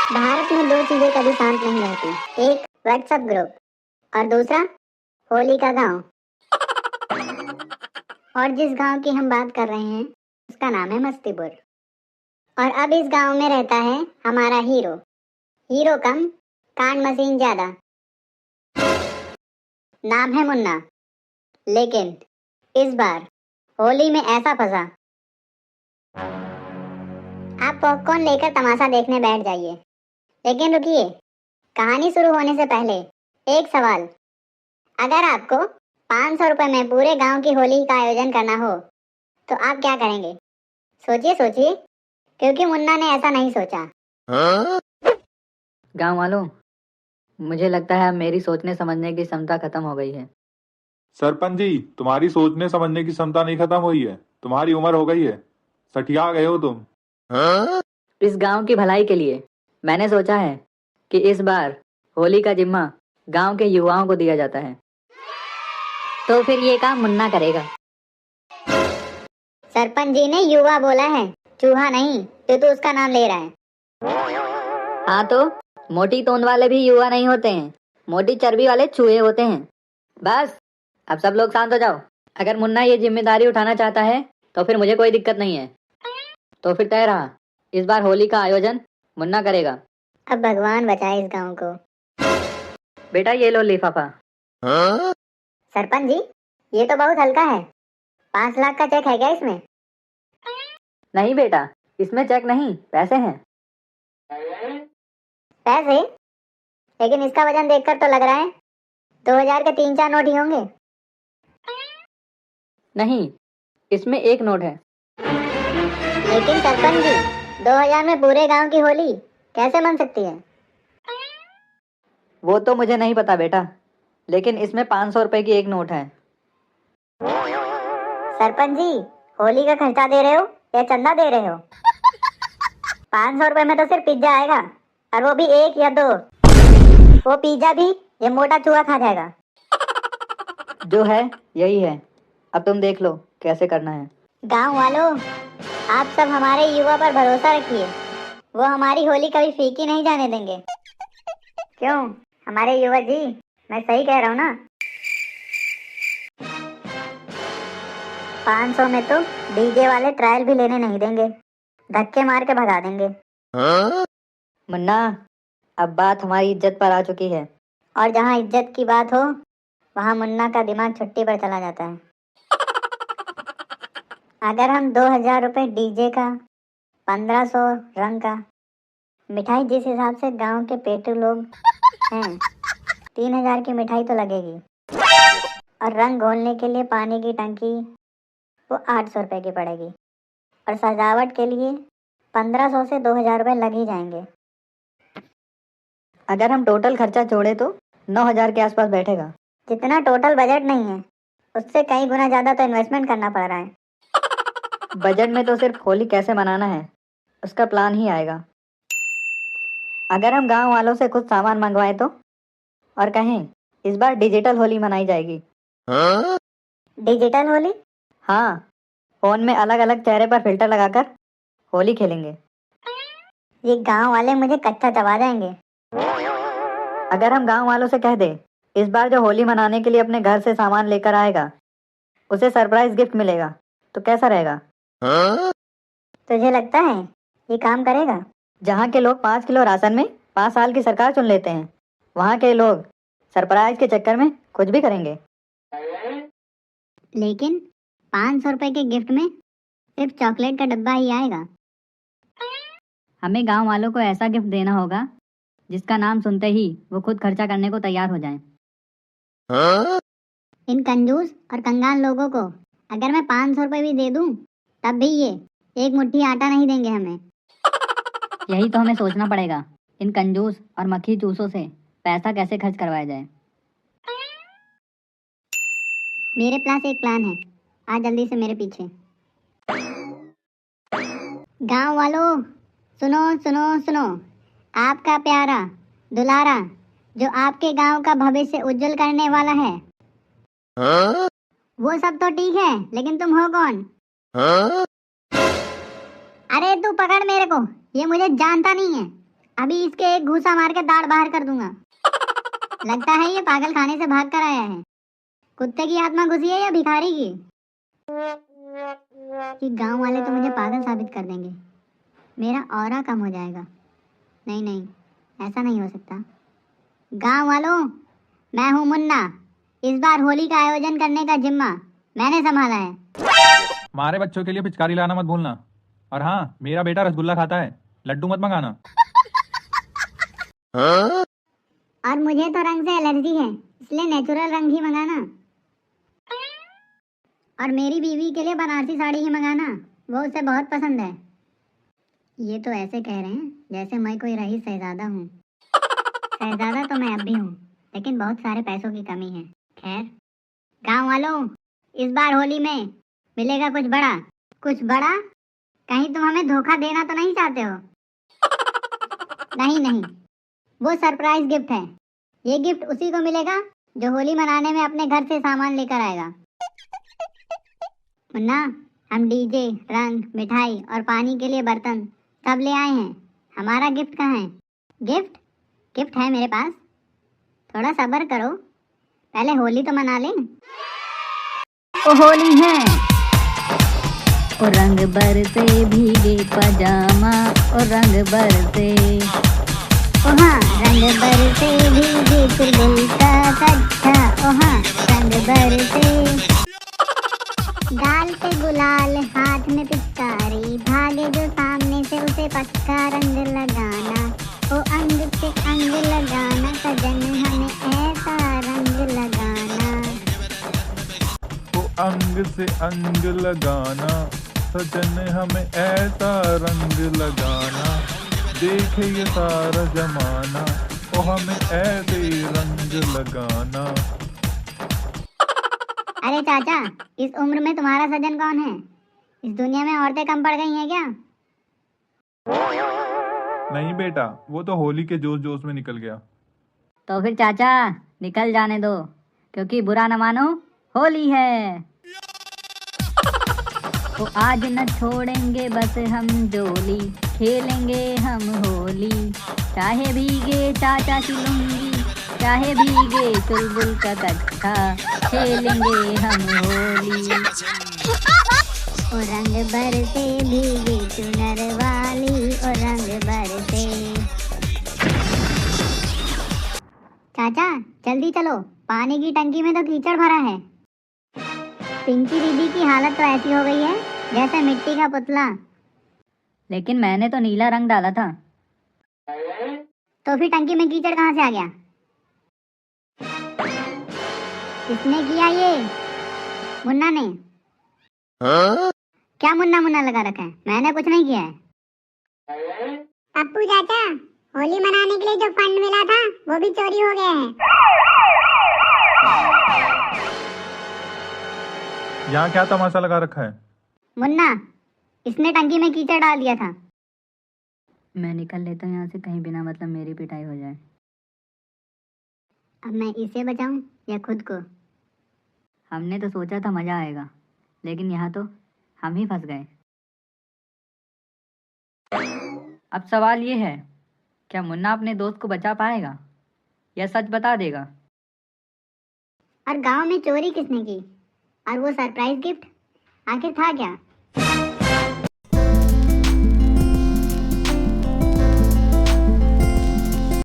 भारत में दो चीजें कभी शांत नहीं रहती, एक व्हाट्सएप ग्रुप और दूसरा होली का गांव। और जिस गांव की हम बात कर रहे हैं उसका नाम है मस्तीपुर। और अब इस गांव में रहता है हमारा हीरो। हीरो कम, कांड मशीन ज्यादा। नाम है मुन्ना। लेकिन इस बार होली में ऐसा फंसा। आप पॉपकॉर्न लेकर तमाशा देखने बैठ जाइए, लेकिन रुकिए, कहानी शुरू होने से पहले एक सवाल। अगर आपको 500 रुपए में पूरे गांव की होली का आयोजन करना हो तो आप क्या करेंगे? सोचिए सोचिए, क्योंकि मुन्ना ने ऐसा नहीं सोचा। गांव वालों, मुझे लगता है अब मेरी सोचने समझने की क्षमता खत्म हो गई है। सरपंच जी, तुम्हारी सोचने समझने की क्षमता नहीं खत्म हुई है, तुम्हारी उम्र हो गई है, सठिया गए हो तुम। इस गांव की भलाई के लिए मैंने सोचा है कि इस बार होली का जिम्मा गांव के युवाओं को दिया जाता है। तो फिर ये काम मुन्ना करेगा। सरपंच जी ने युवा बोला है, चूहा नहीं, तो उसका नाम ले रहा है। हाँ तो मोटी तोंद वाले भी युवा नहीं होते हैं, मोटी चर्बी वाले चूहे होते हैं। बस अब सब लोग शांत हो जाओ। अगर मुन्ना ये जिम्मेदारी उठाना चाहता है तो फिर मुझे कोई दिक्कत नहीं है। तो फिर तय रहा, इस बार होली का आयोजन मुन्ना करेगा। अब भगवान बचाए इस गांव को। बेटा ये लो लिफाफा। सरपंच जी, ये तो बहुत हल्का है। 5 लाख का चेक है क्या इसमें? नहीं बेटा, इसमें चेक नहीं, पैसे हैं। पैसे? लेकिन इसका वजन देखकर तो लग रहा है 2000 के 3-4 नोट ही होंगे। नहीं, इसमें एक नोट है। लेकिन सरपंच जी, 2000 में पूरे गांव की होली कैसे बन सकती है? वो तो मुझे नहीं पता बेटा, लेकिन इसमें 500 रुपए की एक नोट है। सरपंच जी, होली का खर्चा दे रहे हो या चंदा दे रहे हो? 500 रुपए में तो सिर्फ पिज्जा आएगा, और वो भी 1 या 2। वो पिज्जा भी ये मोटा चूहा खा जाएगा। जो है यही है, अब तुम देख लो कैसे करना है। गांव वालों, आप सब हमारे युवा पर भरोसा रखिए, वो हमारी होली कभी फीकी नहीं जाने देंगे। क्यों हमारे युवा जी, मैं सही कह रहा हूँ ना? 500 में तो डीजे वाले ट्रायल भी लेने नहीं देंगे, धक्के मार के भगा देंगे। मुन्ना, अब बात हमारी इज्जत पर आ चुकी है। और जहाँ इज्जत की बात हो वहाँ मुन्ना का दिमाग छुट्टी पर चला जाता है। अगर हम 2000 रुपये डीजे का, 1500 रंग का, मिठाई जिस हिसाब से गांव के पेटू लोग हैं, 3000 की मिठाई तो लगेगी। और रंग घोलने के लिए पानी की टंकी वो 800 रुपये की पड़ेगी। और सजावट के लिए 1500 से 2000 रुपये लग ही जाएंगे। अगर हम टोटल खर्चा जोड़े तो 9000 के आसपास बैठेगा। जितना टोटल बजट नहीं है उससे कई गुना ज़्यादा तो इन्वेस्टमेंट करना पड़ रहा है। बजट में तो सिर्फ होली कैसे मनाना है उसका प्लान ही आएगा। अगर हम गांव वालों से कुछ सामान मंगवाएं तो, और कहें इस बार डिजिटल होली मनाई जाएगी। डिजिटल होली? हाँ, फोन में अलग अलग चेहरे पर फिल्टर लगाकर होली खेलेंगे। ये गांव वाले मुझे कच्चा दबा देंगे। अगर हम गांव वालों से कह दें इस बार जो होली मनाने के लिए अपने घर से सामान लेकर आएगा उसे सरप्राइज गिफ्ट मिलेगा, तो कैसा रहेगा? तुझे लगता है ये काम करेगा? जहाँ के लोग 5 किलो राशन में 5 साल की सरकार चुन लेते हैं, वहाँ के लोग सरप्राइज के चक्कर में कुछ भी करेंगे। लेकिन 500 रुपए के गिफ्ट में सिर्फ चॉकलेट का डब्बा ही आएगा। हमें गांव वालों को ऐसा गिफ्ट देना होगा जिसका नाम सुनते ही वो खुद खर्चा करने को तैयार हो जाएं। इन कंजूस और कंगाल लोगों को अगर मैं 500 रुपए भी दे दूं तब भी ये एक मुट्ठी आटा नहीं देंगे हमें। यही तो हमें सोचना पड़ेगा, इन कंजूस और मक्खी चूसों से पैसा कैसे खर्च करवाया जाए। मेरे पास एक प्लान है, आज जल्दी से मेरे पीछे। गांव वालों, सुनो सुनो सुनो, आपका प्यारा दुलारा जो आपके गांव का भविष्य उज्जवल करने वाला है। वो सब तो ठीक है, लेकिन तुम हो कौन? अरे तू पकड़ मेरे को, ये मुझे जानता नहीं है। अभी इसके एक घूसा मार के दाढ़ बाहर कर दूंगा। लगता है ये पागल खाने से भाग कर आया है। कुत्ते की आत्मा घुसी है या भिखारी की? कि गांव वाले तो मुझे पागल साबित कर देंगे, मेरा ऑरा कम हो जाएगा। नहीं नहीं, ऐसा नहीं हो सकता। गांव वालों, मैं हूँ मुन्ना। इस बार होली का आयोजन करने का जिम्मा मैंने संभाला है। हमारे बच्चों के लिए पिचकारी लाना मत भूलना। और हाँ, मेरा बेटा रसगुल्ला खाता है, लड्डू मत मंगाना। और मुझे तो रंग से एलर्जी है, इसलिए नेचुरल रंग ही मंगाना। और मेरी बीवी के लिए बनारसी साड़ी ही मंगाना, वो उसे बहुत पसंद है। ये तो ऐसे कह रहे हैं जैसे मैं कोई रईस शहजादा हूँ। शहजादा तो मैं अब भी हूँ, लेकिन बहुत सारे पैसों की कमी है। खैर, गांव वालों, इस बार होली में मिलेगा कुछ बड़ा। कुछ बड़ा? कहीं तुम हमें धोखा देना तो नहीं चाहते हो? नहीं नहीं, वो सरप्राइज गिफ्ट है। ये गिफ्ट उसी को मिलेगा जो होली मनाने में अपने घर से सामान लेकर आएगा। मुन्ना, हम डीजे, रंग, मिठाई और पानी के लिए बर्तन सब ले आए हैं। हमारा गिफ्ट कहाँ है? गिफ्ट? गिफ्ट है मेरे पास, थोड़ा सब्र करो, पहले होली तो मना लें। ओ होली है, ओ रंग बरसे भीगे पजामा, ओ रंग बरसे। ओ हाँ, रंग बरसे भीगे चुलबुल का कच्छा। ओ हाँ, रंग बरसे। गाल पे गुलाल, हाथ में पिचकारी, भागे जो सामने से उसे पक्का रंग लगाना। ओ अंग से अंग लगाना, सजन हमें ऐसा रंग लगाना। तो अंग से अंग लगाना, सजन हमें ऐसा रंग लगाना। देखे ये सारा जमाना, ओ हमें ऐसे रंग लगाना। अरे चाचा, इस उम्र में तुम्हारा सजन कौन है? इस दुनिया में औरतें कम पड़ गई हैं क्या? नहीं बेटा, वो तो होली के जोश जोश में निकल गया। तो फिर चाचा निकल जाने दो, क्योंकि बुरा न मानो, होली है। तो आज न छोड़ेंगे बस हम जोली, खेलेंगे हम होली। चाहे भीगे चाचा की लुंगी, चाहे भीगे चुलबुल का कच्छा, खेलेंगे हम होली। ओ रंग बरसे भीगे चुनर वाली, ओ रंग बरसे। चाचा जल्दी चलो, पानी की टंकी में तो कीचड़ भरा है। पिंकी दीदी की हालत तो ऐसी हो गई है जैसे मिट्टी का पुतला। लेकिन मैंने तो नीला रंग डाला था। तो फिर टंकी में कीचड़ कहाँ से आ गया? किसने किया ये? मुन्ना ने। क्या मुन्ना मुन्ना लगा रखा है? मैंने कुछ नहीं किया है। पप्पू चाचा, होली मनाने के लिए जो फंड मिला था वो भी चोरी हो गया है। यहाँ क्या तमाशा लगा रखा है? मुन्ना, इसने टंकी में कीचड़ डाल दिया था। मैं निकल लेता हूँ यहाँ से, कहीं बिना मतलब मेरी पिटाई हो जाए। अब मैं इसे बचाऊं या खुद को? हमने तो सोचा था मजा आएगा, लेकिन यहाँ तो हम ही फंस गए। अब सवाल ये है, क्या मुन्ना अपने दोस्त को बचा पाएगा या सच बता देगा? और गांव में चोरी किसने की? और वो सरप्राइज गिफ्ट आखिर था क्या?